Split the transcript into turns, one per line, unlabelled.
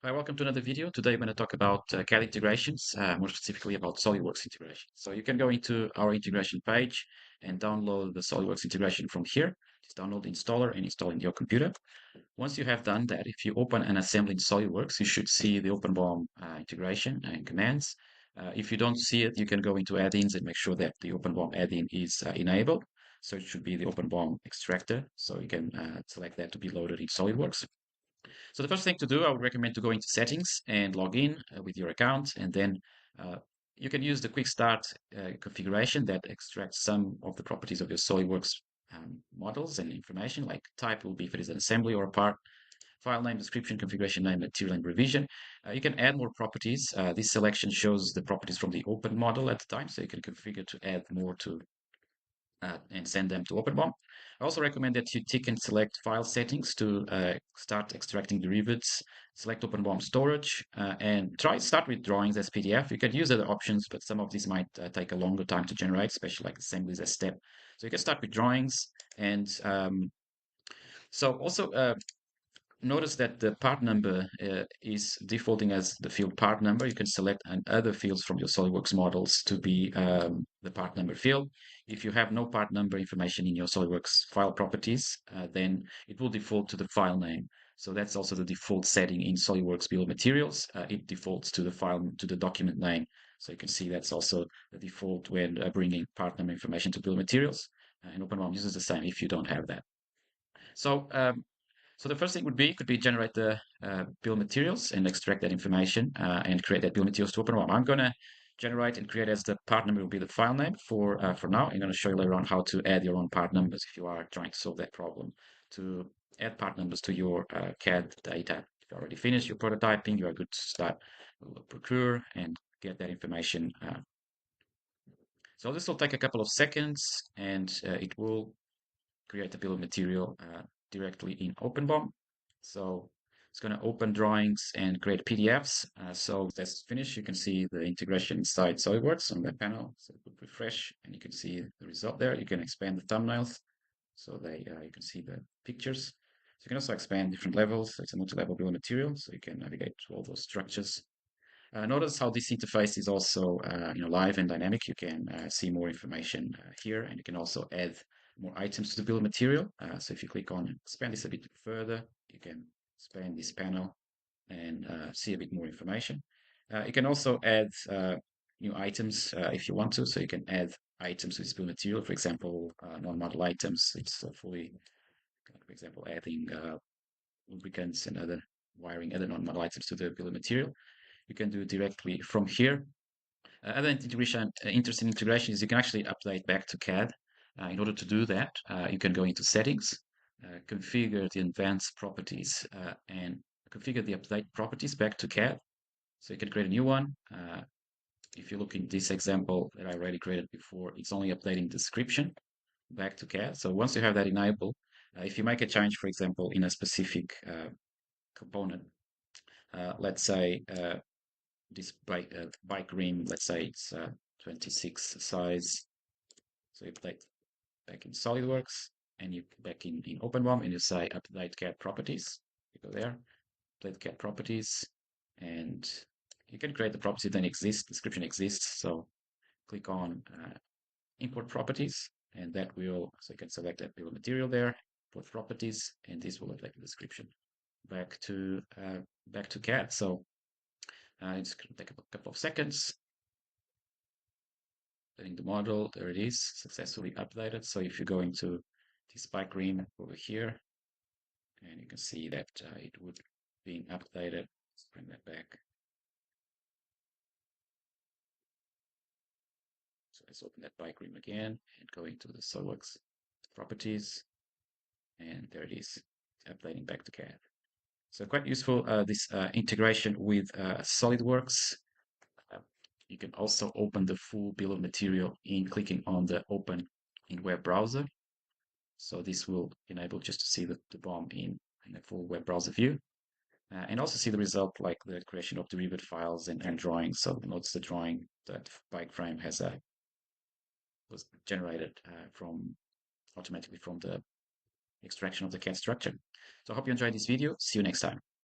Hi, welcome to another video. Today I'm going to talk about CAD integrations, more specifically about SOLIDWORKS integration. So you can go into our integration page and download the SOLIDWORKS integration from here. Just download the installer and install it in your computer. Once you have done that, if you open an assembly in SOLIDWORKS, you should see the OpenBOM integration and commands. If you don't see it, you can go into add-ins and make sure that the OpenBOM add-in is enabled. So it should be the OpenBOM extractor. So you can select that to be loaded in SOLIDWORKS. So the first thing to do, I would recommend to go into settings and log in with your account, and then uh, you can use the quick start configuration that extracts some of the properties of your SolidWorks models and information, like type will be if it is an assembly or a part, file name, description, configuration name, material, and revision. You can add more properties. This selection shows the properties from the open model at the time, so you can configure to add more to and send them to OpenBOM. I also recommend that you tick and select file settings to start extracting derivatives, select OpenBOM storage, and start with drawings as PDF. You can use other options, but some of these might take a longer time to generate, especially like assemblies as step. So you can start with drawings. And so also notice that the part number is defaulting as the field part number. You can select other fields from your SOLIDWORKS models to be the part number field. If you have no part number information in your SOLIDWORKS file properties, then it will default to the file name. So that's also the default setting in SOLIDWORKS bill of materials. It defaults to the document name. So you can see that's also the default when bringing part number information to bill of materials. And OpenBOM uses the same if you don't have that. So so the first thing could be generate the bill of materials and extract that information and create that bill of materials to OpenBOM. I'm going to generate and create as the part number will be the file name for now. I'm going to show you later on how to add your own part numbers if you are trying to solve that problem. To add part numbers to your CAD data. If you already finished your prototyping, you are good to start procure and get that information. So this will take a couple of seconds and it will create a bill of material directly in OpenBOM. So it's going to open drawings and create PDFs. So that's finished. You can see the integration inside SolidWorks on that panel. So refresh and you can see the result there. You can expand the thumbnails so you can see the pictures. So you can also expand different levels. So it's a multi-level bill of material, so you can navigate to all those structures. Notice how this interface is also live and dynamic. You can see more information here, and you can also add more items to the bill of material. So if you click on expand this a bit further, you can expand this panel and see a bit more information. You can also add new items if you want to. So you can add items to this bill of material. For example, non-model items. It's fully, for example, adding lubricants and other wiring, other non-model items to the bill of material. You can do directly from here. Other interesting integration is you can actually update back to CAD. In order to do that, you can go into settings, configure the advanced properties, and configure the update properties back to CAD. So you can create a new one. If you look in this example that I already created before, it's only updating description back to CAD. So once you have that enabled, if you make a change, for example, in a specific component, let's say this bike rim, let's say it's 26 size. So you update back in SolidWorks and you back in OpenBOM and you say update CAD properties. You go there, update CAD properties, and you can create the property that exists, description exists. So click on import properties, and that will, so you can select that bill of material there, import properties, and this will update the description back to CAD. So it's going to take a couple of seconds. Setting the model, there it is, successfully updated. So if you go into this bike rim over here, and you can see that it would be updated. Let's bring that back. So let's open that bike rim again and go into the SolidWorks properties, and there it is, updating back to CAD. So quite useful, this integration with SolidWorks. You can also open the full bill of material in clicking on the Open in Web Browser. So this will enable just to see the BOM in a full web browser view. And also see the result like the creation of derivative files and drawings. So notice the drawing that bike frame was generated automatically from the extraction of the CAD structure. So I hope you enjoyed this video. See you next time.